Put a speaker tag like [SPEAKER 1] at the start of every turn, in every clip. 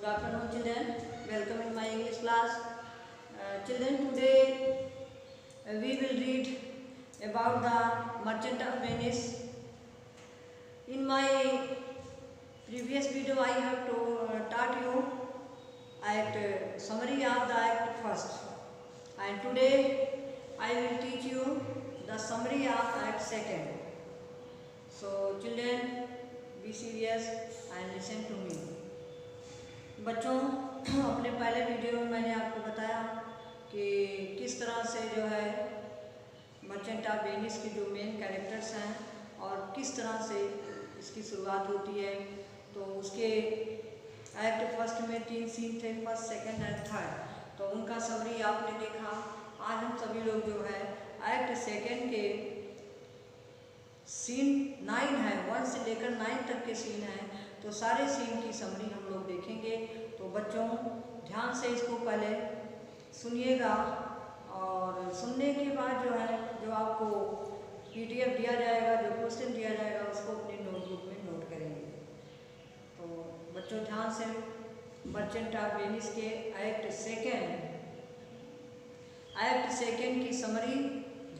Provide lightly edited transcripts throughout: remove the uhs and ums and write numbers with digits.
[SPEAKER 1] Good afternoon, children. Welcome in my English class. Children, today we will read about the Merchant of Venice. In my previous video, I have taught you act summary of the act first, and today I will teach you the summary of act second. So, children, be serious and listen to me. बच्चों, अपने पहले video में मैंने आपको बताया कि किस तरह से जो है मर्चेंट ऑफ वेनिस के जो मेन कैरेक्टर्स हैं और किस तरह से इसकी शुरुआत होती है। तो उसके एक्ट फर्स्ट में 3 सीन थे, फर्स्ट, सेकंड एंड थर्ड, तो उनका समरी आपने देखा। आज हम सभी लोग जो है एक्ट सेकंड के सीन 9 है, 1 से लेकर 9 तक के सीन हैं, तो सारे सीन की समरी हम लोग देखेंगे। तो बच्चों, ध्यान से इसको पहले सुनिएगा और सुनने के बाद जो है जो आपको PDF दिया जाएगा, जो क्वेश्चन दिया जाएगा, उसको अपनी नोटबुक में नोट करेंगे। तो बच्चों, ध्यान से मर्चेंट ऑफ वेनिस के एक्ट सेकेंड की समरी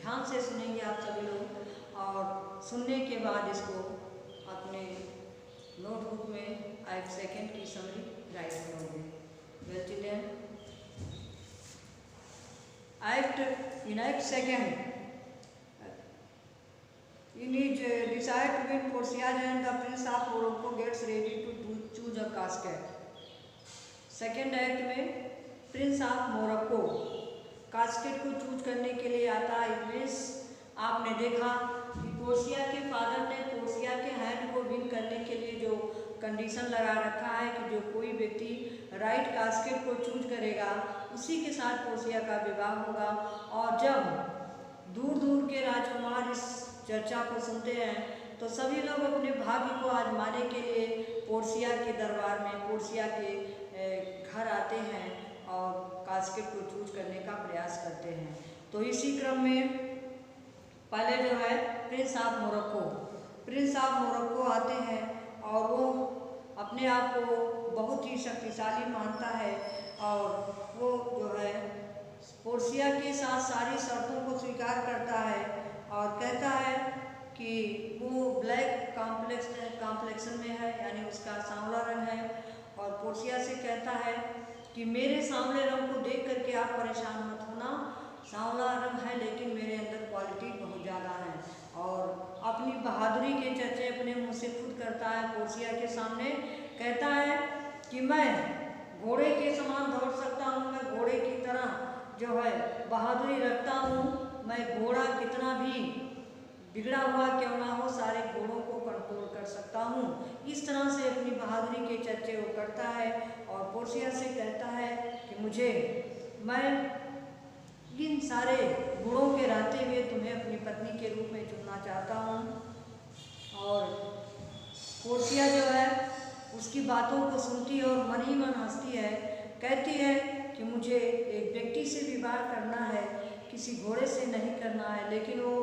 [SPEAKER 1] ध्यान से सुनेंगे आप सभी लोग, और सुनने के बाद इसको अपने नोटबुक में एक्ट सेकेंड की समरी राइट करोगे। Well children, in act second, in his desire to win Portia, and the Prince of Morocco gets ready to choose a casket. Second act में प्रिंस ऑफ मोरक्को कास्केट को choose करने के लिए आता है। Events आपने देखा कि पोर्सिया के फादर ने पोर्सिया के हैंड को विन करने के लिए जो कंडीशन लगा रखा है कि जो कोई व्यक्ति राइट कास्केट को चूज करेगा उसी के साथ पोर्सिया का विवाह होगा। और जब दूर दूर के राजकुमार इस चर्चा को सुनते हैं तो सभी लोग अपने भाग्य को आजमाने के लिए पोर्सिया के दरबार में, पोर्सिया के घर आते हैं और कास्केट को चूज करने का प्रयास करते हैं। तो इसी क्रम में पहले जो है प्रिंस ऑफ मोरक्को आते हैं और वो अपने आप को बहुत ही शक्तिशाली मानता है और वो जो है पोर्सिया के साथ सारी शर्तों को स्वीकार करता है और कहता है कि वो ब्लैक कॉम्प्लेक्शन में है, यानी उसका सांवला रंग है, और पोर्सिया से कहता है कि मेरे सांवले रंग को देख करके आप परेशान मत होना, सांवला रंग है लेकिन मेरे अंदर क्वालिटी बहुत ज़्यादा है। और अपनी बहादुरी के चर्चे अपने मुँह से खुद करता है। पोर्सिया के सामने कहता है कि मैं घोड़े के समान दौड़ सकता हूँ, मैं घोड़े की तरह जो है बहादुरी रखता हूँ, मैं घोड़ा कितना भी बिगड़ा हुआ क्यों ना हो सारे घोड़ों को कंट्रोल कर सकता हूँ। इस तरह से अपनी बहादुरी के चर्चे वो करता है और पोर्सिया से कहता है कि मैं इन सारे गुणों के रहते हुए तुम्हें अपनी पत्नी के रूप में चुनना चाहता हूँ। और पोर्सिया जो है उसकी बातों को सुनती है और मन ही मन हंसती है, कहती है कि मुझे एक व्यक्ति से विवाह करना है, किसी घोड़े से नहीं करना है। लेकिन वो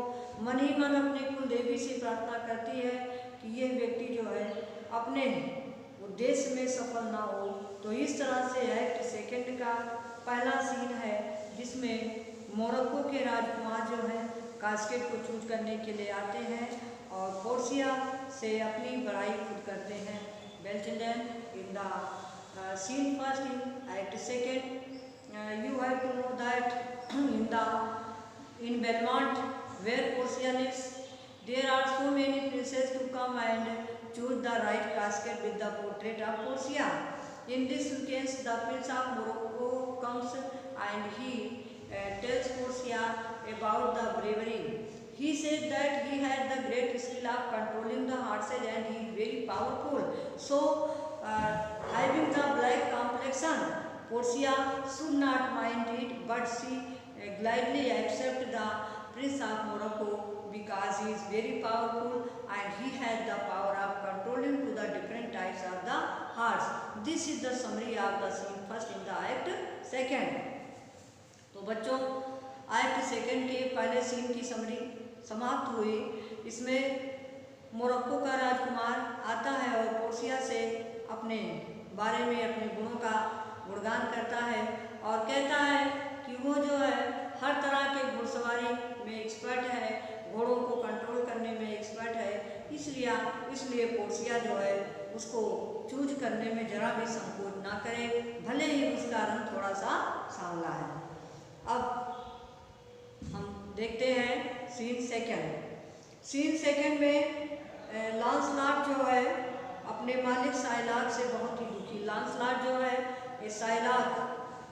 [SPEAKER 1] मन ही मन अपने कुल देवी से प्रार्थना करती है कि ये व्यक्ति जो है अपने उद्देश्य में सफल ना हो। तो इस तरह से एक्ट सेकेंड का पहला सीन है जिसमें मोरक्को के राजकुमार जो हैं कास्केट को चूज करने के लिए आते हैं और पोर्सिया से अपनी बड़ाई खुद करते हैं। Well children, in the scene first in act second you have to know that in Belmont where Portia lives, there are so many princes to come and choose the right casket with the portrait of Portia. In this case, the Prince of Morocco comes and he tells Portia about the bravery. He said that he had the great skill of controlling the horses and he is very powerful. So, having the black complexion, Portia should not mind it, but she gladly accepts the Prince of Morocco because he is very powerful and he has the power of controlling to the different types of the horse. This is the summary of the scene first in the act second. तो बच्चों, act second के पहले scene की summary समाप्त हुई। इसमें Morocco का राजकुमार आता है और पोर्सिया से अपने बारे में, अपने गुणों का गुणगान करता है और कहता है कि वो जो है हर तरह के घुड़सवारी में एक्सपर्ट है, घोड़ों को कंट्रोल करने में एक्सपर्ट है। इसलिए पोर्सिया जो है उसको चूज करने में जरा भी संकोच ना करे, भले ही उसका रंग थोड़ा सा सांवला है। अब हम देखते हैं सीन सेकंड में लांसलाट जो है अपने मालिक साइलाक से बहुत ही दुखी। लांसलाट जो है ये साइलाक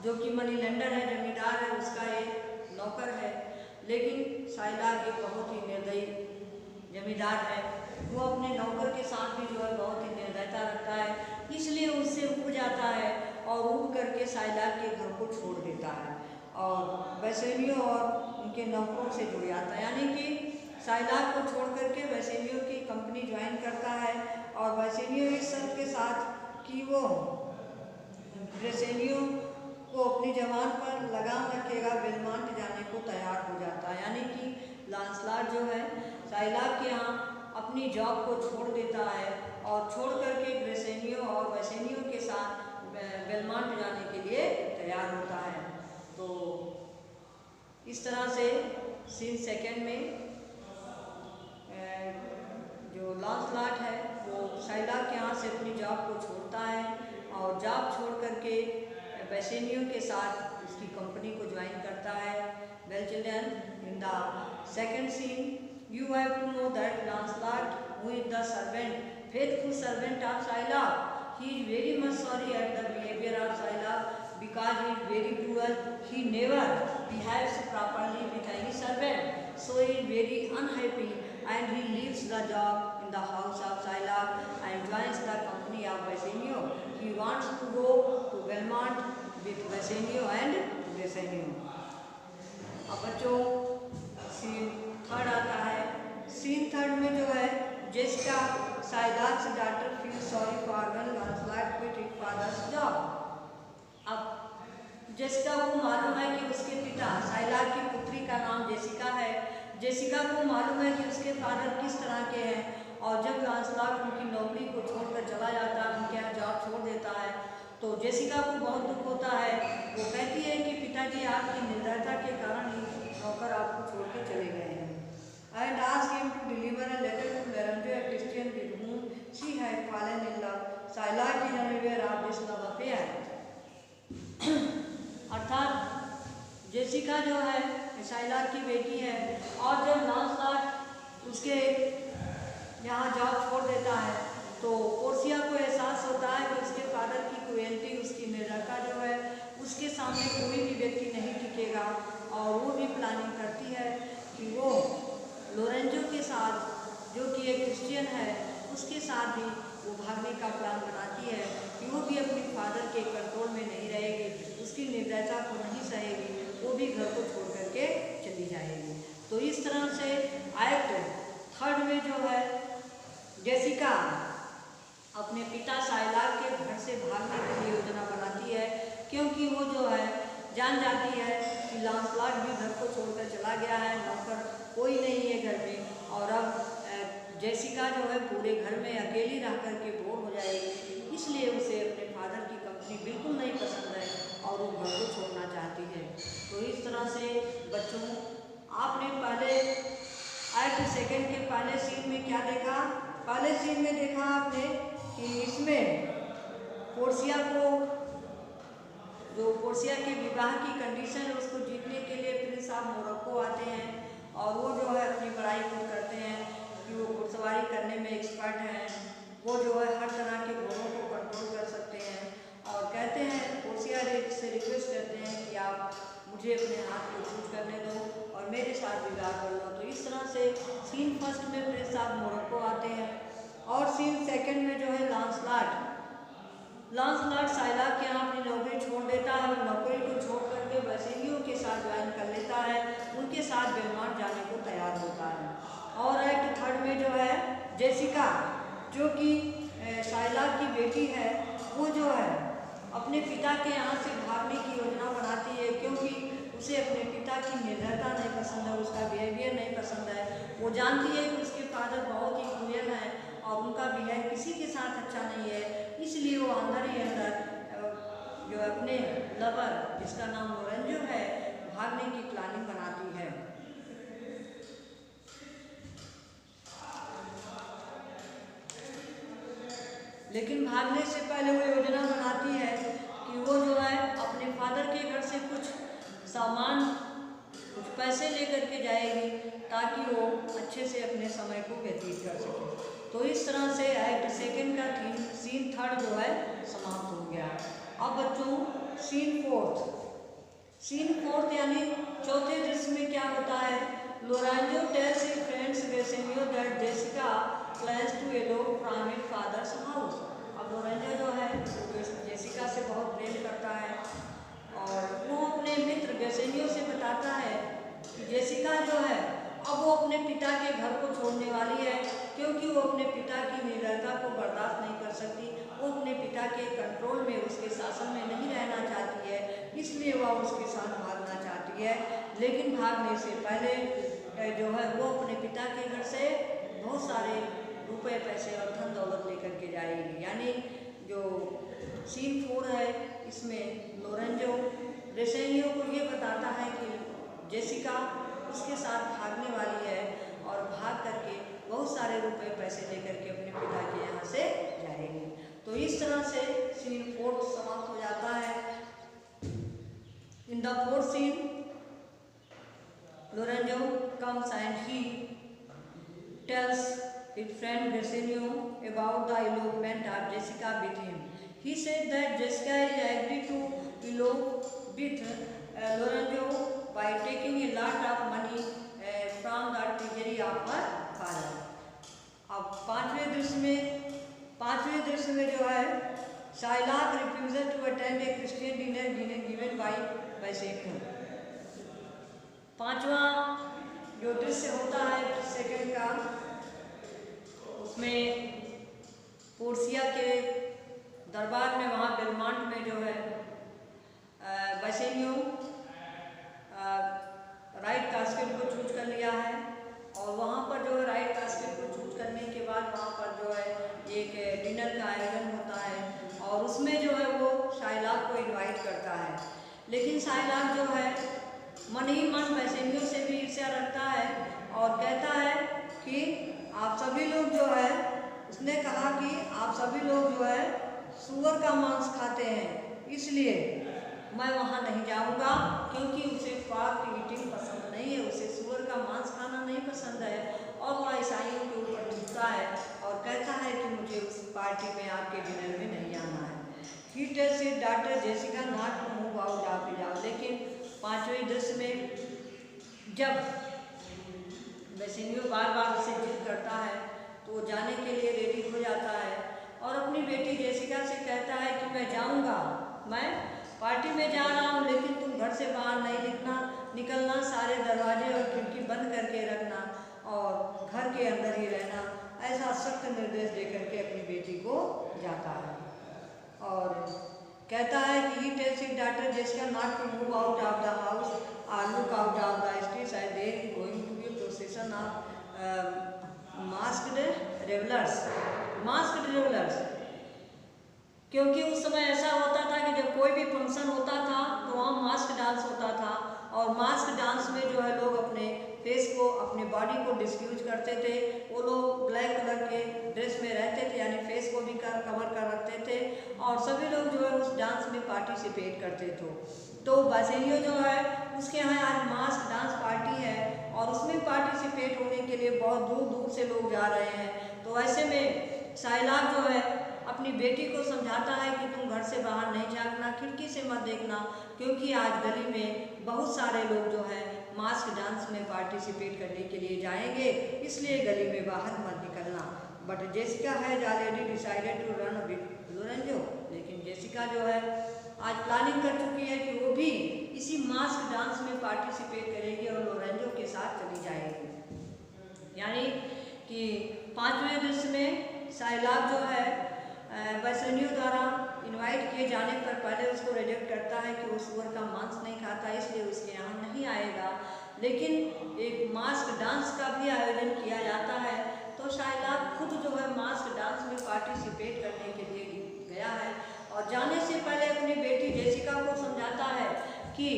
[SPEAKER 1] जो कि मनी लेंडर है, जमींदार है, उसका एक नौकर है, लेकिन साइलाक एक बहुत ही निर्दयी जमींदार है। वो अपने नौकर के साथ भी जो है बहुत ही निर्दयता रखता है, इसलिए उससे ऊब जाता है और ऊब करके साइलाक के घर को छोड़ देता है और वैसेनियों और उनके नौकरों से जुड़ जाता है। यानी कि साइलाक को छोड़ करके वैसेनियों की कंपनी ज्वाइन करता है और वैसेनियों इस शर्त के साथ कि वो वैसेनियों को अपनी जवान पर लगाम रखेगा, बेलमांट जाने को तैयार हो जाता है। यानी कि लांसलाट जो है साइलाक के यहाँ अपनी जॉब को छोड़ देता है और छोड़ करके ग्रेसेनियो और वैसेनियो के साथ बेलमांट जाने के लिए तैयार होता है। तो इस तरह से सीन सेकंड में जो लांसलाट है वो साइलाक के यहाँ से अपनी जॉब को छोड़ता है और जॉब छोड़ करके वैसेनियो के साथ उसकी कंपनी को ज्वाइन करता है। Well children, in the second scene you have to know that Lancelot, who is the faithful servant of Shylock, he is very much sorry at the behavior of Shylock because he is very cruel. He never behaves properly with any servant, so he is very unhappy and he leaves the job in the house of Shylock and joins the company of Bassanio. He wants to go to Belmont with Bassanio and Bassanio. अब बच्चों scene third आता है। Scene third में जो है Jessica Shylock से doctor feel sorry for when Launcelot quit his father's job. अब Jessica को मालूम है कि उसके पिता, साइलाक की पुत्री का नाम जेसिका है, जेसिका को मालूम है कि उसके फादर किस तरह के हैं और जब लांसलॉट उनकी नौकरी को छोड़कर चला जाता है, उनके यहाँ जॉब छोड़ देता है, तो जेसिका को बहुत दुख होता है। वो कहती है कि पिताजी आपकी निर्दयता के कारण ही नौकर आपको छोड़ के चले गए हैं। And asked him to deliver a letter to Lorenzo, a Christian with whom she had fallen in love. Shylock is unaware of this love affair. अर्थात जेसिका जो है शाइलाक की बेटी है और जब लांसलॉट उसके यहाँ जॉब छोड़ देता है तो पोर्सिया को एहसास होता है कि उसके फादर की क्रुएल्टी, उसकी निर्दयता जो है उसके सामने कोई भी व्यक्ति नहीं टिकेगा और वो भी प्लानिंग करती है कि वो लोरेंजो के साथ, जो कि एक क्रिश्चियन है, उसके साथ भी वो भागने का प्लान बनाती है कि वो भी अपने फादर के कंट्रोल में नहीं रहेगी, उसकी निर्दयता को नहीं सहेगी, वो भी घर को छोड़ करके चली जाएगी। तो इस तरह से एक्ट थर्ड में जो है जेसिका अपने पिता साइलाक के घर से भागने के लिए योजना बनाती है, क्योंकि वो जो है जान जाती है कि लांसलॉट भी घर को छोड़कर चला गया है, नौकर कोई नहीं है घर में और अब जेसिका जो है पूरे घर में अकेली रह करके बोर हो जाएगी, इसलिए उसे अपने फादर की कंपनी बिल्कुल नहीं पसंद है और वो घर को छोड़ना चाहती है। तो इस तरह से बच्चों आपने पहले एक्ट सेकंड के पहले सीन में क्या देखा? पहले सीन में देखा आपने कि इसमें पोर्सिया को, जो पोर्सिया के विवाह की कंडीशन है उसको जीतने के लिए प्रिंस ऑफ मोरक्को आते हैं और वो जो है अपनी बड़ाई खुद करते हैं कि वो घुड़सवारी करने में एक्सपर्ट हैं, वो जो है हर तरह के घोड़ों को कंट्रोल कर सकते हैं और कहते हैं, पोर्सिया से रिक्वेस्ट करते हैं कि आप मुझे अपने हाथ को चूज करने दो और मेरे साथ विवाह कर लो। तो इस तरह से सीन फर्स्ट में प्रिंस ऑफ मोरक्को आते हैं और सीन सेकंड में जो है लांसलॉट साइलाक के यहाँ अपनी नौकरी छोड़ देता है और नौकरी को छोड़ करके वैसेनियों के साथ ज्वाइन कर लेता है, उनके साथ बेलमांट जाने को तैयार होता है। और एक्ट थर्ड में जो है जेसिका, जो कि साइलाक की बेटी है, वो जो है अपने पिता के यहाँ से भागने की योजना बनाती है, क्योंकि उसे अपने पिता की निर्दयता नहीं पसंद है, उसका बिहेवियर नहीं पसंद है। वो जानती है कि उसके फादर बहुत ही क्रूएल हैं और उनका बिहेव किसी के साथ अच्छा नहीं है, इसलिए वो अंदर ही अंदर अपने लवर जिसका नाम लोरेंजो है भागने की प्लानिंग बनाती है। लेकिन भागने से पहले वो योजना बनाती है कि वो जो है अपने फादर के घर से कुछ सामान, कुछ पैसे लेकर के जाएगी ताकि वो अच्छे से अपने समय को व्यतीत कर सके। तो इस तरह से एक्ट सेकंड का सीन थर्ड जो है समाप्त हो गया। अब बच्चों सीन फोर्थ यानी चौथे दृश्य में क्या होता है, Lorenzo tells his friends Bassanio that Jessica plans to elope from his father's house. अब लोरेंजो जो है जेसिका से बहुत प्रेम करता है और वो अपने मित्र बेसेनियो से बताता है कि जेसिका जो है अब वो अपने पिता के घर को छोड़ने वाली है, क्योंकि वो अपने पिता की निर्दयता को बर्दाश्त नहीं कर सकती। वो अपने पिता के कंट्रोल में, उसके शासन में नहीं रहना चाहती है, इसलिए वह उसके साथ भागना चाहती है। लेकिन भागने से पहले जो है वो अपने पिता के घर से बहुत सारे रुपए, पैसे और धन दौलत लेकर के जाएगी। यानी जो सीन 4 है इसमें लोरेंजो बेसेनियो को ये बताता है कि जेसिका उसके साथ भागने वाली है और भाग करके बहुत सारे रुपए, पैसे लेकर के अपने पिता के यहाँ से जाएगी। तो इस तरह से सीन 4 समाप्त हो जाता है। In the fourth scene Lorenzo comes and he tells his friend Besenio about the elopement of Jessica with him. He said that Jessica is agreed to elope with Lorenzo by taking a lot of money from the treasury of her father. अब पांचवें दृश्य में जो है Shylock refusal to attend a Christian dinner given by Bassanio. पांचवा जो दृश्य होता है सेकंड का, उसमें पोर्सिया के दरबार में, वहाँ बेलमांट में जो है बेसेनियो राइट कास्केट को चूज कर लिया है और वहाँ पर जो है राइट कास्केट को चूज करने के बाद वहाँ पर जो है एक डिनर का आयोजन होता है और उसमें जो है वो शाइलाक को इनवाइट करता है। लेकिन शाइलाक जो है मन ही मन बेसेनियो से भी ईर्ष्या रखता है और कहता है कि आप सभी लोग जो है, उसने कहा कि आप सभी लोग जो है सूअर का मांस खाते हैं, इसलिए मैं वहाँ नहीं जाऊँगा, क्योंकि उसे पार्क ईटिंग पसंद नहीं है, उसे सूअर का मांस खाना नहीं पसंद है और वह ईसाइयों के ऊपर झुकता है और कहता है कि मुझे उस पार्टी में, आपके डिनर में नहीं आना है। He tells his daughter Jessica not to move out of his house. लेकिन पांचवें दृश्य में जब बेसेनियो बार बार उसे जिद करता है तो वो जाने के लिए रेडी हो जाता है और अपनी बेटी जेसिका से कहता है कि मैं जाऊंगा, मैं पार्टी में जा रहा हूँ, लेकिन तुम घर से बाहर नहीं निकलना, सारे दरवाजे और खिड़की बंद करके रखना और घर के अंदर ही रहना। ऐसा सख्त निर्देश देकर के अपनी बेटी को जाता है और कहता है कि he tells his daughter Jessica not to move out of the house और look out of the streets and there is going to be procession of masked revellers. क्योंकि उस समय ऐसा होता था कि जब कोई भी फंक्शन होता था तो वहाँ मास्क डांस होता था और मास्क डांस में जो है लोग अपने फेस को, अपने बॉडी को डिस्क्यूज करते थे। वो लोग ब्लैक कलर के ड्रेस में रहते थे, यानी फेस को भी कवर कर रखते थे और सभी लोग जो है उस डांस में पार्टिसिपेट करते थे। तो बेसेनियो जो है उसके यहाँ आज मास्क डांस पार्टी है और उसमें पार्टिसिपेट होने के लिए बहुत दूर दूर से लोग जा रहे हैं। तो ऐसे में शाइलाक जो है अपनी बेटी को समझाता है कि तुम घर से बाहर नहीं झांकना, खिड़की से मत देखना, क्योंकि आज गली में बहुत सारे लोग जो है मास्क डांस में पार्टिसिपेट करने के लिए जाएंगे, इसलिए गली में बाहर मत निकलना। But Jessica has already decided to run with Lorenzo. लेकिन जेसिका जो है आज प्लानिंग कर चुकी है कि वो भी इसी मास्क डांस में पार्टिसिपेट करेगी और लोरेंजो के साथ चली जाएगी। यानी कि पांचवें दृश्य में शाइलाक जो है बेसेनियो द्वारा इनवाइट किए जाने पर पहले उसको रिजेक्ट करता है कि वो सूअर का मांस नहीं खाता, इसलिए उसके यहाँ नहीं आएगा। लेकिन एक मास्क डांस का भी आयोजन किया जाता है तो शाइलाक खुद जो है मास्क डांस में पार्टिसिपेट करने के लिए गया है और जाने से पहले अपनी बेटी जेसिका कि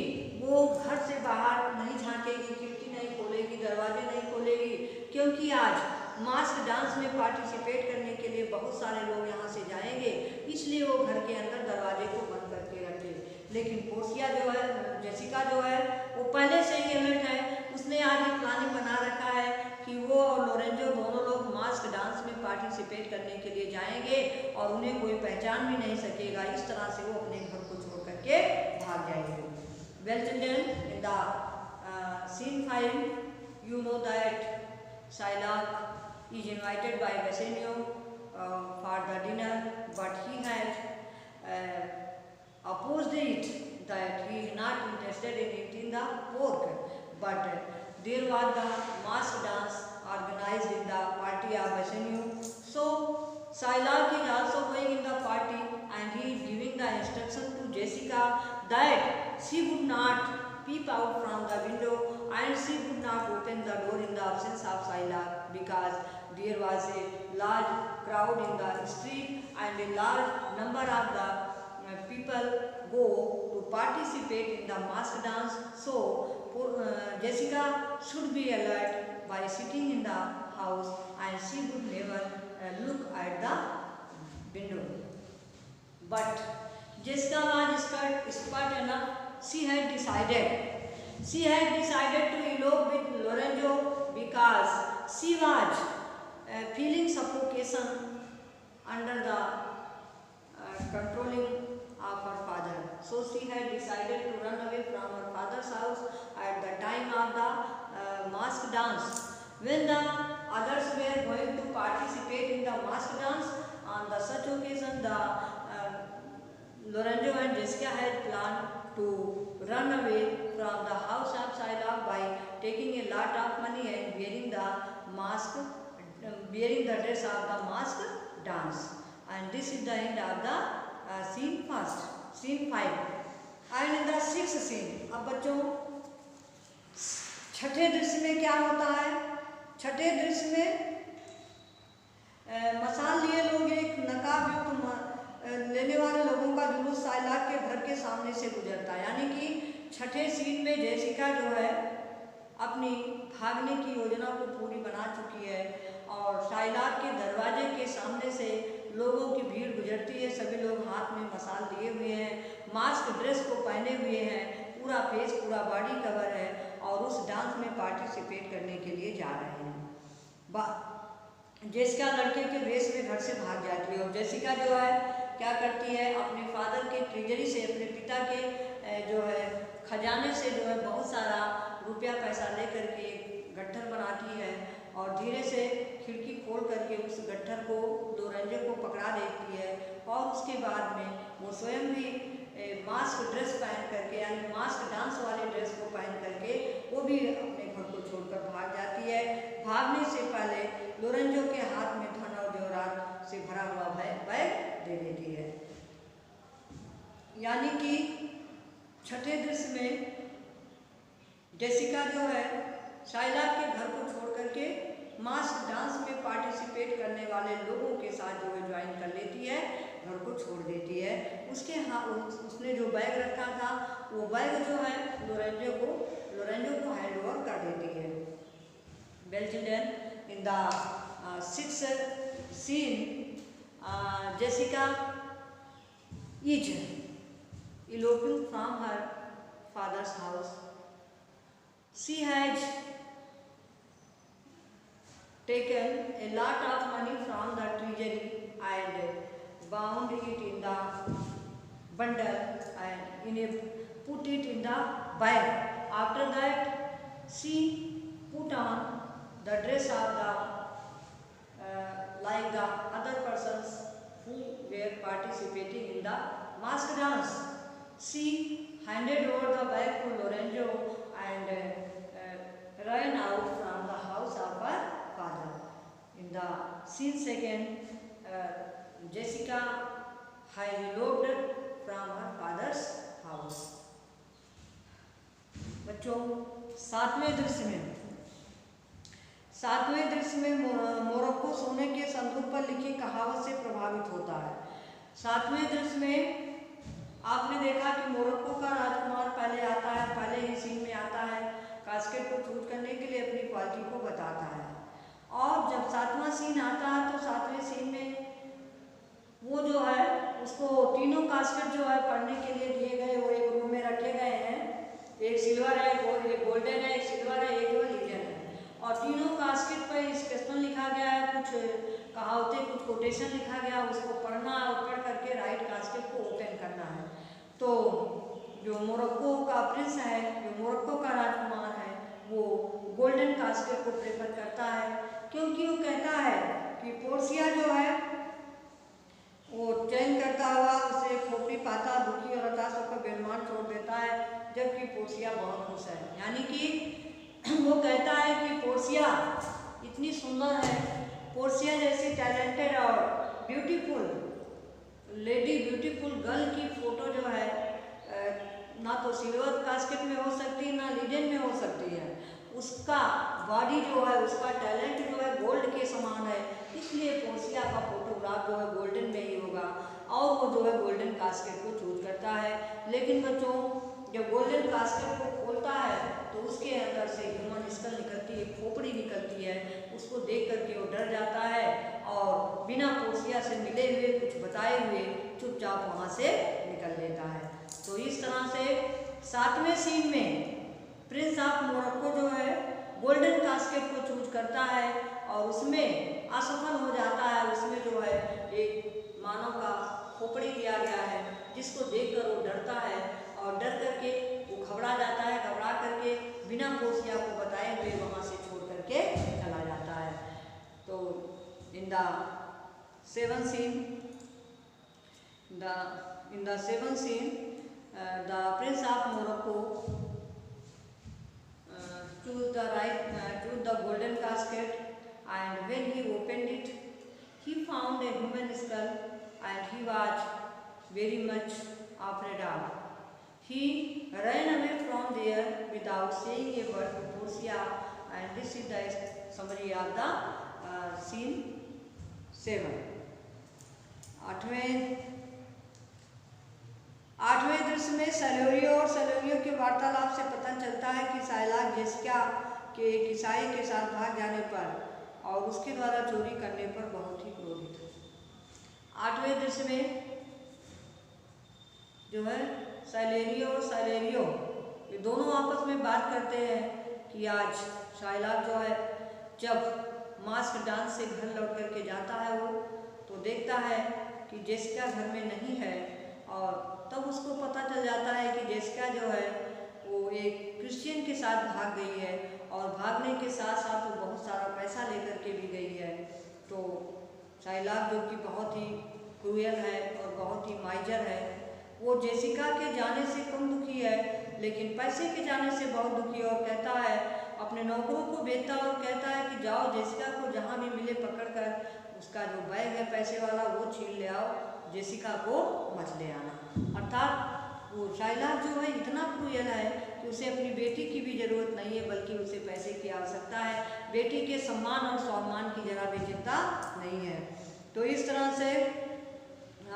[SPEAKER 1] वो घर से बाहर नहीं झांकेगी, खिड़की नहीं खोलेगी, दरवाजे नहीं खोलेगी, क्योंकि आज मास्क डांस में पार्टिसिपेट करने के लिए बहुत सारे लोग यहाँ से जाएंगे, इसलिए वो घर के अंदर दरवाजे को बंद करके रखे। लेकिन पोर्शिया जो है, जेसिका जो है, वो पहले से ही अलर्ट है। उसने आज एक प्लानिंग बना रखा है कि वो और लोरेंजो दोनों लोग मास्क डांस में पार्टिसिपेट करने के लिए जाएंगे और उन्हें कोई पहचान भी नहीं सकेगा। इस तरह से वो अपने घर को छोड़ करके भाग जाएंगे। Well children, in the scene 5 you know that Shylock is invited by Bassanio for the dinner, but he had opposed it, that he is not interested in eating the pork. But there was the mask dance organized in the party of Bassanio. So Shylock is also going in the party, and he is giving the instruction to Jessica that she would not peep out from the window and she would not open the door in the absence of Shylock, because there was a large crowd in the street and a large number of the people go to participate in the mask dance. So Jessica should be alert by sitting in the house, and she would never look at the window. But Jessica was smart enough. She had decided to elope with Lorenzo because she was feeling suffocation under the controlling of her father. So she had decided to run away from her father's house at the time of the mask dance. When the others were going to participate in the mask dance, on the such occasion the Lorenzo and Jessica had planned to run away from the house of Shylock by taking a lot of money and wearing the dress of the mask dance. And this is the end of the scene 5. And in the 6th scene, अब बच्चों छठे दृश्य में क्या होता है? छठे दृश्य में मसाल लिए लोग एक नकाब युक्त लेने वाले लोगों का जुलूस शाइलाक के घर के सामने से गुजरता है। यानी कि छठे सीन में जेसिका जो है अपनी भागने की योजना को पूरी बना चुकी है और शाइलाक के दरवाजे के सामने से लोगों की भीड़ गुजरती है। सभी लोग हाथ में मसाल लिए हुए हैं, मास्क ड्रेस को पहने हुए हैं, पूरा फेस पूरा बॉडी कवर है और उस डांस में पार्टिसिपेट करने के लिए जा रहे हैं। जेसिका लड़के के वेश में घर से भाग जाती है और जेसिका जो है क्या करती है, अपने फादर के ट्रेजरी से, अपने पिता के जो है खजाने से जो है बहुत सारा रुपया पैसा लेकर के गट्ठर बनाती है और धीरे से खिड़की खोल करके उस गट्ठर को लोरेंजो को पकड़ा देती है और उसके बाद में वो स्वयं भी मास्क ड्रेस पहन करके, यानी मास्क डांस वाले ड्रेस को पहन करके वो भी अपने घर को छोड़कर भाग जाती है। भागने से पहले लोरेंजो के हाथ में धन और जेवरात से भरा हुआ बैग दे देती है। यानी कि छठे दृश्य में जेसिका जो है शाइलाक के घर को छोड़ करके मास्क डांस में पार्टिसिपेट करने वाले लोगों के साथ जो है ज्वाइन कर लेती है, घर को छोड़ देती है। उसके उसने जो बैग रखा था वो बैग जो है लोरेंजो को हैंड ओवर कर देती है। Well children, in the 6th scene, Jessica is eloping from her father's house. She has taken a lot of money from the treasury and bound it in the bundle and put it in the bag. After that, she put on the dress of the like the other persons who were participating in the mask dance. She handed over the bag to Lorenzo and ran out from the house of her father. In the scene 2, Jessica had eloped from her father's house. बच्चों, सातवें दृश्य में Morocco सोने के संदूक पर लिखी कहावत से प्रभावित होता है। सातवें दृश्य में आपने देखा कि मोरक्को का राजकुमार पहले आता है, पहले ही सीन में आता है, कास्केट को चूज करने के लिए अपनी क्वालिटी को बताता है। और जब 7वां सीन आता है तो 7वें सीन में वो जो है उसको तीनों कास्केट जो है पढ़ने के लिए दिए गए, वो एक रूम में रखे गए हैं। एक सिल्वर है, एक गोल्डन है, एक सिल्वर है, एक जो लीडन है। और तीनों कास्केट पर इंस्ट्रक्शन लिखा गया है, कुछ कहावतें, कुछ कोटेशन लिखा गया, उसको पढ़ना है और पढ़ करके राइट कास्केट को ओपन करना है। तो जो मोरक्को का प्रिंस है, जो मोरक्को का राजकुमार है, वो गोल्डन कास्केट को प्रेफर करता है, क्योंकि वो कहता है कि पोर्सिया जो है वो चैन करता हुआ उसे खोपड़ी पाता, दुखी और हताश होकर बेलमान छोड़ देता है, जबकि पोर्सिया बहुत खुश है। यानी कि वो कहता है कि पोर्सिया इतनी सुंदर है, पोर्सिया जैसी टैलेंटेड और ब्यूटीफुल लेडी, ब्यूटीफुल गर्ल की फोटो जो है ना तो सिल्वर कास्केट में हो सकती है, ना लीडन में हो सकती है। उसका बॉडी जो है, उसका टैलेंट जो है गोल्ड के समान है, इसलिए पोर्सिया का फोटोग्राफ जो है गोल्डन में ही होगा और वो जो है गोल्डन कास्केट को चूज करता है। लेकिन बच्चों, जब गोल्डन कास्केट को खोलता है तो उसके अंदर से ह्यूमन स्कल निकलती है, खोपड़ी निकलती है। उसको देख करके वो डर जाता है और बिना पोर्सिया से मिले हुए, कुछ बताए हुए चुपचाप वहाँ से निकल लेता है। तो इस तरह से 7वें सीन में प्रिंस ऑफ मोरक्को जो है गोल्डन कास्केट को चूज करता है और उसमें असफल हो जाता है। उसमें जो है एक मानव का खोपड़ी दिया गया है, जिसको देखकर वो डरता है और डर करके वो घबरा जाता है। घबरा करके बिना पोर्सिया को बताए हुए वहाँ से छोड़ करके चला जाता है। तो in the seven scene the Prince of Morocco choose the golden casket, and when he opened it, he found a human skull, and he was very much afraid of. He ran away from there without saying a word to Portia, and this is the summary of the scene 7. आठवें दृश्य में सलोरियो और सलोरियो के वार्तालाप से पता चलता है कि साइलाक जेसिका के एक ईसाई के साथ भाग जाने पर और उसके द्वारा चोरी करने पर बहुत ही क्रोधित है। 8वें दृश्य में जो है सैलेरियो और सैलेरियो ये दोनों आपस में बात करते हैं कि आज साइलाक जो है जब मास्क डांस से घर लौट करके जाता है, वो तो देखता है कि जेसिका घर में नहीं है, और तब उसको पता चल जाता है कि जेसिका जो है वो एक क्रिश्चियन के साथ भाग गई है और भागने के साथ साथ वो बहुत सारा पैसा लेकर के भी गई है। तो साइलाक जो कि बहुत ही क्रूएल है और बहुत ही माइजर है, वो जेसिका के जाने से कम दुखी है, लेकिन पैसे के जाने से बहुत दुखी, और कहता है अपने नौकरों को भेजता और कहता है कि जाओ जेसिका को जहाँ भी मिले पकड़कर उसका जो बैग है पैसे वाला वो छीन ले आओ, जेसिका को मत ले आना। अर्थात वो साइलाक जो है इतना क्रूएल है कि उसे अपनी बेटी की भी ज़रूरत नहीं है, बल्कि उसे पैसे की आवश्यकता है। बेटी के सम्मान और स्वाभिमान की जरा भी चिंता नहीं है। तो इस तरह से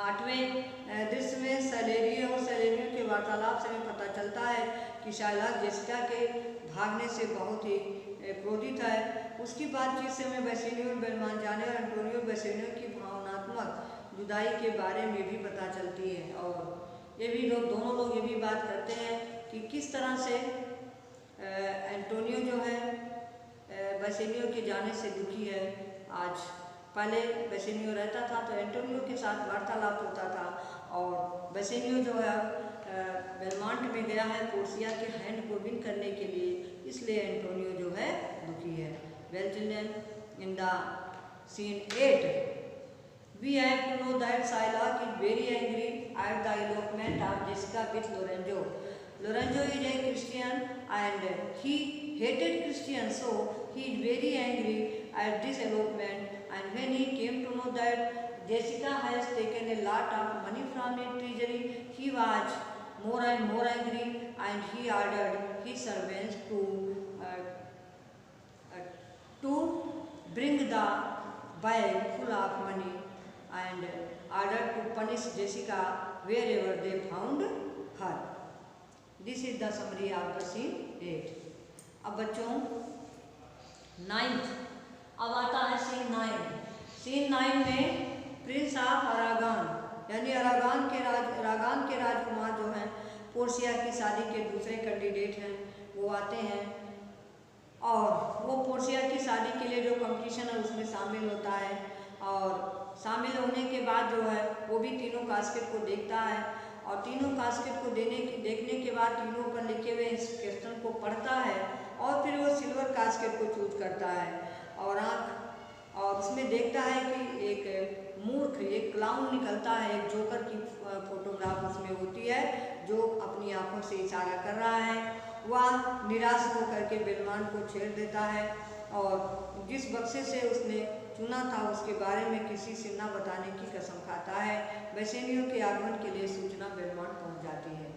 [SPEAKER 1] 8वें दृश्य में सैलेरियो और सैलेरियो के वार्तालाप से हमें पता चलता है कि साइलाक जेसिका के भागने से बहुत ही क्रोधित है। उसकी बातचीत से हमें बेसिलियो बेलमांजाने और एंटोनियो बेसिलियो की भावनात्मक जुदाई के बारे में भी पता चलती है, और ये भी दोनों लोग ये भी बात करते हैं कि किस तरह से एंटोनियो जो है बेसिलियो के जाने से दुखी है। आज पहले बेसिलियो रहता था तो एंटोनियो के साथ वार्तालाप होता था, और बेसिलियो जो है बेलमांट में गया है पोर्सिया के हैंड को विन करने के लिए, इसलिए एंटोनियो जो है दुखी है। Well children, in the scene 8 we have to know that Sailak is very angry at the elopement of Jessica with Lorenzo. Lorenzo is a Christian and he hated Christians, so he is very angry at this elopement. And when he came to know that Jessica has taken a lot of money from the treasury, he was more and more angry, and he ordered his servants to bring the bag full of money. And ordered to punish Jessica wherever they found her. This is the summary of the scene 8. अब बच्चों 9th, अब आता है scene 9. Scene 9 में Prince of अरागॉन यानी अरागॉन के राजकुमार जो हैं पोर्सिया की शादी के दूसरे कैंडिडेट हैं वो आते हैं और वो पोर्सिया की शादी के लिए जो कंपटीशन है उसमें शामिल होता है और शामिल होने के बाद जो है वो भी तीनों कास्केट को देखता है और तीनों कास्केट को देखने के बाद तीनों पर लिखे हुए इंस्क्रिप्शन को पढ़ता है और फिर वो सिल्वर कास्केट को चूज करता है और उसमें देखता है कि एक मूर्ख एक क्लाउन निकलता है, एक जोकर की फोटोग्राफ उसमें होती है जो अपनी आंखों से इशारा कर रहा है। वह निराश होकर के बेलमोंट को छेड़ देता है और जिस बक्से से उसने चुना था उसके बारे में किसी से न बताने की कसम खाता है। बेसेनियो के आगमन के लिए सूचना बेलमोंट पहुंच जाती है।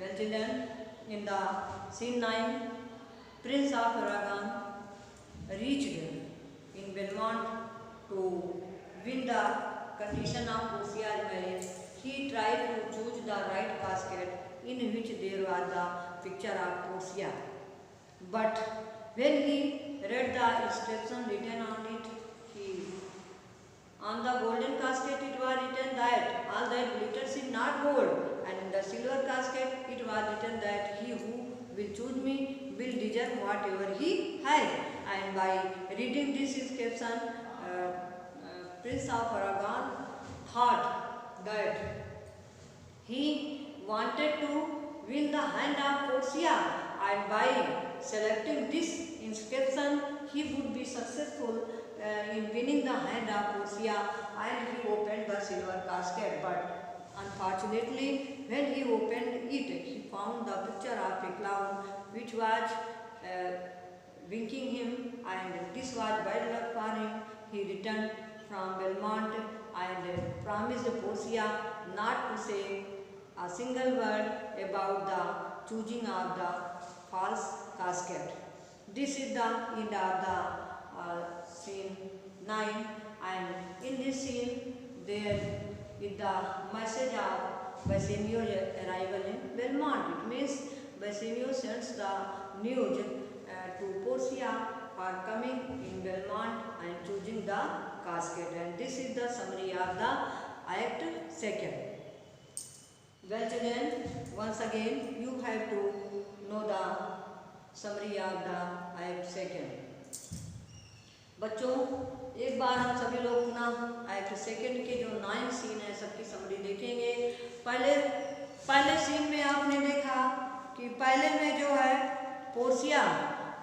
[SPEAKER 1] Well children, in the scene 9, Prince of Aragon reached in Belmont to win the condition of Porcia's marriage. He tried to choose the right casket in which there was the picture of Porcia. But when he read the inscription written on it, on the golden casket it was written that all that glitters is not gold, and in the silver casket it was written that he who will choose me will deserve whatever he has. And by reading this inscription, Prince of Aragon thought that he wanted to win the hand of Porcia, and by selecting this inscription he would be successful in winning the hand of Porcia, and he opened the silver casket. But unfortunately, when he opened it, he found the picture of a clown which was winking him, and this was bad luck for him. He returned from Belmont and promised Porcia not to say a single word about the choosing of the false casket. This is the end of the scene 9, and in this scene there is the message of Bassanio's arrival in Belmont. It means Bassanio sends the news to Porcia for coming in Belmont and choosing the casket, and this is the summary of the Act 2. Well children, once again you have to know the summary of the Act 2. बच्चों एक बार हम सभी लोग पुनः act 2 के जो 9 scene है सबकी समरी देखेंगे। पहले सीन में आपने देखा कि पहले में जो है पोर्सिया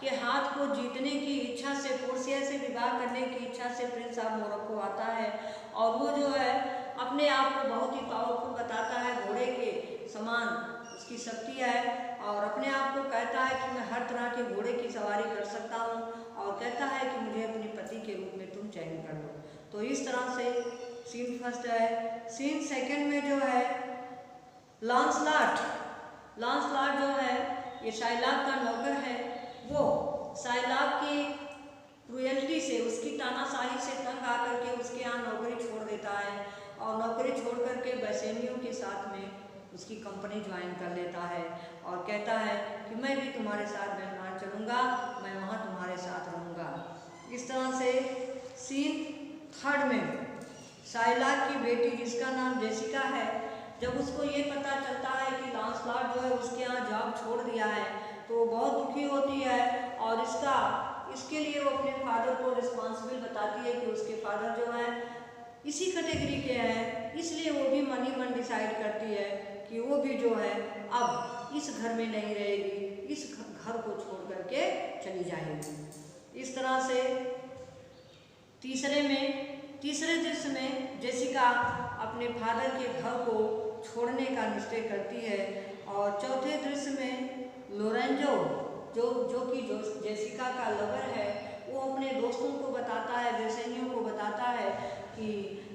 [SPEAKER 1] के हाथ को जीतने की इच्छा से, पोर्सिया से विवाह करने की इच्छा से प्रिंस ऑफ मोरक्को आता है और वो जो है अपने आप को बहुत ही पावरफुल बताता है, घोड़े के समान उसकी शक्ति है और अपने आप को कहता है कि मैं हर तरह के घोड़े की सवारी कर सकता हूँ और कहता है कि मुझे अपने पति के रूप में तुम चयन कर लो। तो इस तरह से सीन फर्स्ट है। सीन सेकंड में जो है लांसलाट जो है ये शाइलाक का नौकर है, वो शाइलाक की क्रूएल्टी से, उसकी तानाशाही से तंग आकर के उसके यहाँ नौकरी छोड़ देता है और नौकरी छोड़ करके बेसेनियो के साथ में उसकी कंपनी ज्वाइन कर लेता है और कहता है कि मैं भी तुम्हारे साथ बेलमोंट चलूँगा, मैं वहाँ तुम्हारे साथ रहूँगा। इस तरह से सीन थर्ड में शाइलाक की बेटी जिसका नाम जेसिका है, जब उसको ये पता चलता है कि लांसलाट जो है उसके यहाँ जॉब छोड़ दिया है तो वो बहुत दुखी होती है और इसके लिए वो अपने फादर को रिस्पॉन्सिबल बताती है कि उसके फादर जो है इसी कैटेगरी के हैं, इसलिए वो भी मन ही मन डिसाइड करती है कि वो भी जो है अब इस घर में नहीं रहेगी, इस घर को छोड़ करके चली जाएगी। इस तरह से तीसरे दृश्य में जेसिका अपने फादर के घर को छोड़ने का निश्चय करती है और चौथे दृश्य में लोरेंजो जो कि जेसिका का लवर है वो अपने दोस्तों को बताता है, बेसेनियो को बताता है कि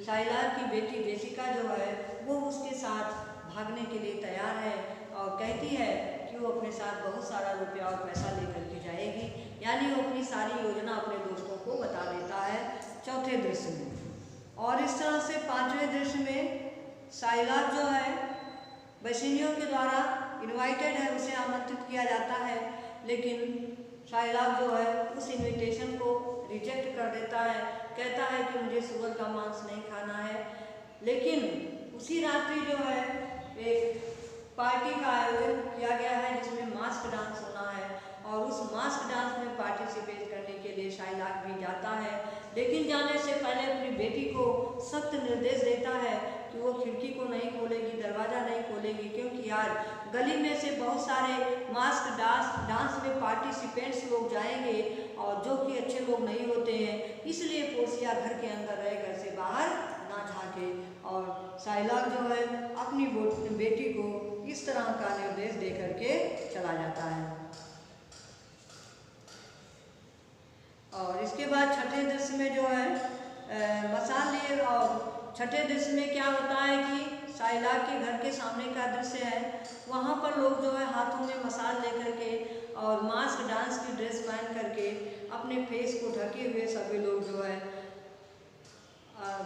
[SPEAKER 1] शाइलाक की बेटी जेसिका जो है वो उसके साथ भागने के लिए तैयार है और कहती है कि वो अपने साथ बहुत सारा रुपया और पैसा लेकर के जाएगी, यानी वो अपनी सारी योजना अपने दोस्तों को बता देता है चौथे दृश्य में। और इस तरह से पांचवें दृश्य में साइलाक जो है बेसिनियो के द्वारा इनवाइटेड है, उसे आमंत्रित किया जाता है, लेकिन साइलाक जो है उस इनविटेशन को रिजेक्ट कर देता है, कहता है कि मुझे सुअर का मांस नहीं खाना है। लेकिन उसी रात्रि जो है एक पार्टी का आयोजन किया गया है जिसमें मास्क डांस होना है, और उस मास्क डांस में पार्टिसिपेट करने के लिए साइलाक भी जाता है। लेकिन जाने से पहले अपनी बेटी को सख्त निर्देश देता है कि वो खिड़की को नहीं खोलेगी, दरवाज़ा नहीं खोलेगी, क्योंकि आज गली में से बहुत सारे मास्क डांस में पार्टिसिपेंट्स लोग जाएंगे और जो कि अच्छे लोग नहीं होते हैं, इसलिए पोर्सिया घर के अंदर रहे, घर से बाहर ना झांके। और साइलाक जो है अपनी बेटी को इस तरह का निर्देश दे करके चला जाता है। और इसके बाद छठे दृश्य में जो है मसाल लिए, और छठे दृश्य में क्या होता है कि साइलाक के घर के सामने का दृश्य है, वहाँ पर लोग जो है हाथों में मसाल लेकर के और मास्क डांस की ड्रेस पहन करके अपने फेस को ढके हुए सभी लोग जो है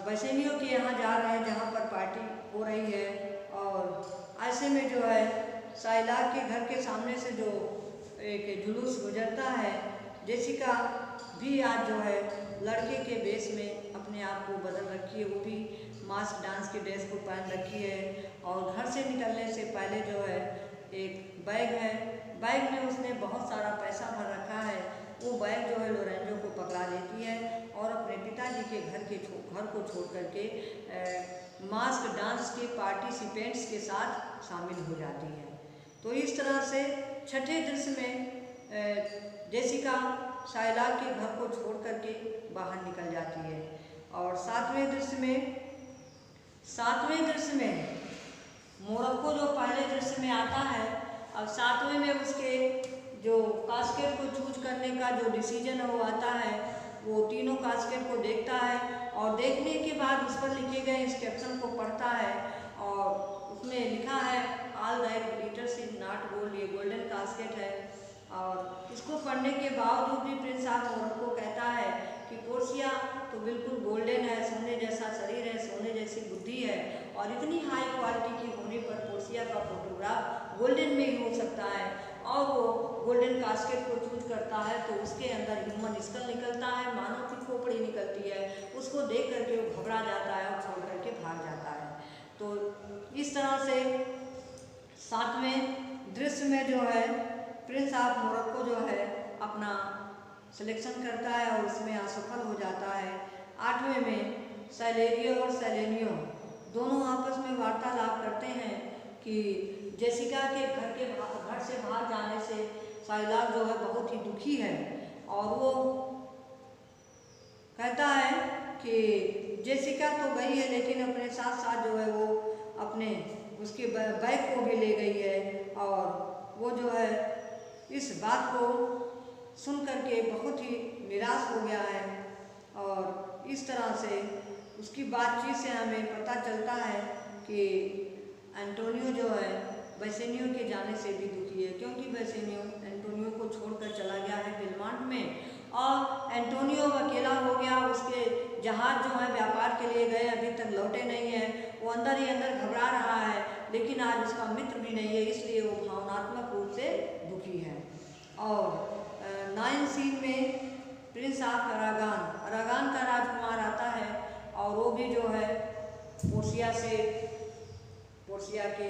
[SPEAKER 1] बेसिनियो के यहाँ जा रहे हैं जहाँ पर पार्टी हो रही है। और ऐसे में जो है साइलाक के घर के सामने से जो एक जुलूस गुजरता है, जेसिका भी आज जो है लड़के के वेश में अपने आप को बदल रखी है, वो भी मास्क डांस की ड्रेस को पहन रखी है। और घर से निकलने से पहले जो है एक बैग है, बैग में उसने बहुत सारा पैसा भर रखा है, वो बैग जो है लोरेंजो को पकड़ा लेती है और अपने पिताजी के घर को छोड़ करके मास्क डांस के पार्टिसिपेंट्स के साथ शामिल हो जाती है। तो इस तरह से छठे दृश्य में जेसिका साइलाक के घर को छोड़ करके बाहर निकल जाती है। और सातवें दृश्य में मोरक्को जो पहले दृश्य में आता है, अब सातवें में उसके जो कास्केट को चूज करने का जो डिसीजन है वो आता है। वो तीनों कास्केट को देखता है और देखने के बाद उस पर लिखे गए इंस्ट्रक्शन को पढ़ता है, और उसमें लिखा है all that glitters is not gold, ये गोल्डन कास्केट है। और इसको पढ़ने के बावजूद भी प्रिंस ऑफ मोरक्को कहता है कि पोर्सिया तो बिल्कुल गोल्डन है, सोने जैसा शरीर है, सोने जैसी बुद्धि है, और इतनी हाई क्वालिटी की होने पर पोर्सिया का फोटोग्राफ गोल्डन में ही हो सकता है। और वो गोल्डन कास्केट को चूज करता है तो उसके अंदर ह्यूमन स्कल निकलता है, मानव की खोपड़ी निकलती है, उसको देख करके वो घबरा जाता है और छोड़ करके भाग जाता है। तो इस तरह से सातवें दृश्य में जो है प्रिंस ऑफ मोरक्को जो है अपना सिलेक्शन करता है और उसमें असफल हो जाता है। आठवें में सैलेरियो और सेलेनियो दोनों आपस में वार्तालाप करते हैं कि जेसिका के घर से बाहर जाने से साइलाक जो है बहुत ही दुखी है, और वो कहता है कि जेसिका तो गई है लेकिन अपने साथ साथ जो है वो अपने उसके बैग को भी ले गई है, और वो जो है इस बात को सुन करके बहुत ही निराश हो गया है। और इस तरह से उसकी बातचीत से हमें पता चलता है कि एंटोनियो जो है बेसिनियो के जाने से भी दुखी है, क्योंकि बेसिनियो एंटोनियो को छोड़कर चला गया है बेलमांट में, और एंटोनियो अकेला हो गया। उसके जहाज जो है व्यापार के लिए गए अभी तक लौटे नहीं हैं, वो अंदर ही अंदर घबरा रहा है, लेकिन आज उसका मित्र भी नहीं है, इसलिए वो भावनात्मक रूप से दुखी है। और 9 सीन में प्रिंस ऑफ अरागान का राजकुमार आता है, और वो भी जो है पोर्सिया के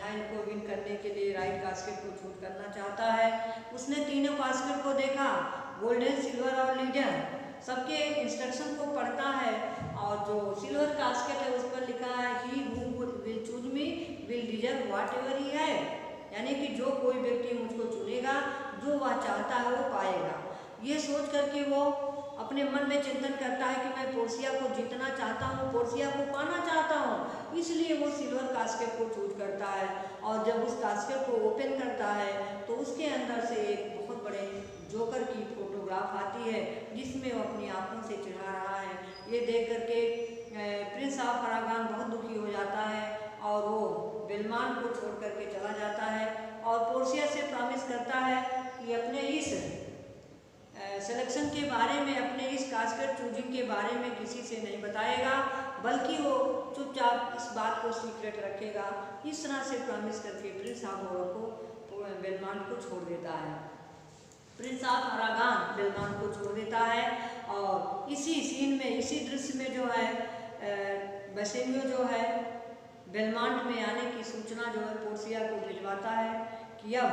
[SPEAKER 1] हैंड को विन करने के लिए राइट कास्केट को चूज करना चाहता है। उसने तीनों कास्केट को देखा, गोल्डन, सिल्वर और लीडर, सबके इंस्ट्रक्शन को पढ़ता है, और जो सिल्वर कास्केट है उस पर लिखा है he who will choose me will deserve whatever he है, यानी कि जो कोई व्यक्ति मुझको चुनेगा, जो वह चाहता है वो पाएगा। ये सोच करके वो अपने मन में चिंतन करता है कि मैं पोर्सिया को जीतना चाहता हूँ, पोर्सिया को पाना चाहता हूँ, इसलिए वो सिल्वर कास्केट को चूज करता है। और जब उस कास्केट को ओपन करता है तो उसके अंदर से एक बहुत बड़े जोकर की फोटोग्राफ आती है, जिसमें वो अपनी आंखों से चिढ़ा रहा है। ये देख करके प्रिंस ऑफ अरागान बहुत दुखी हो जाता है, और वो बेलमान को छोड़ करके चला जाता है, और पोर्सिया से प्रॉमिस करता है कि अपने इस सिलेक्शन के बारे में, अपने इस कास्केट चूजिंग के बारे में किसी से नहीं बताएगा। बल्कि वो चुपचाप इस बात को सीक्रेट रखेगा। इस तरह से प्रॉमिस करके प्रिंस ऑफ मोरक्को बेलमोंट को छोड़ देता है। प्रिंस ऑफ अरागॉन बेलमोंट को छोड़ देता है और इसी सीन में, इसी दृश्य में जो है बेसेनियो जो है बेलमोंट में आने की सूचना जो है पोर्सिया को भिजवाता है कि अब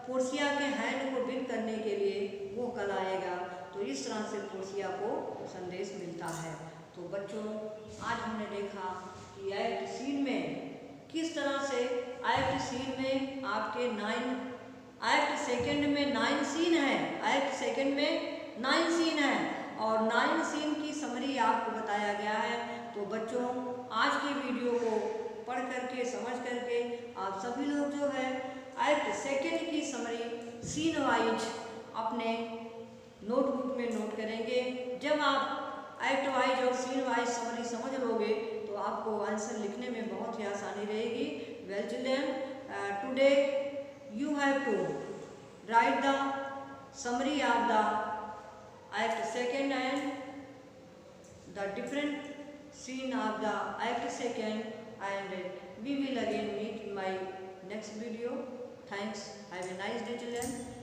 [SPEAKER 1] पोर्सिया के हैंड को विन करने के लिए वो कल आएगा। तो इस तरह से पोर्सिया को संदेश मिलता है। तो बच्चों, आज हमने देखा कि एक्ट सीन में किस तरह से एक्ट सीन में आपके एक्ट सेकंड में 9 सीन है, एक्ट सेकंड में 9 सीन है और 9 सीन की समरी आपको बताया गया है। तो बच्चों, आज के वीडियो को पढ़ करके, समझ करके आप सभी लोग जो है एक्ट सेकंड की समरी सीन वाइज अपने नोटबुक में नोट करेंगे। जब आप एक्ट वाइज और सीन वाइज समरी समझ लोगे तो आपको आंसर लिखने में बहुत ही आसानी रहेगी। Well children, today you have to write the summary of the act second and the different scene of the act second, and we will again meet in my next video. Thanks. Have a nice day, children.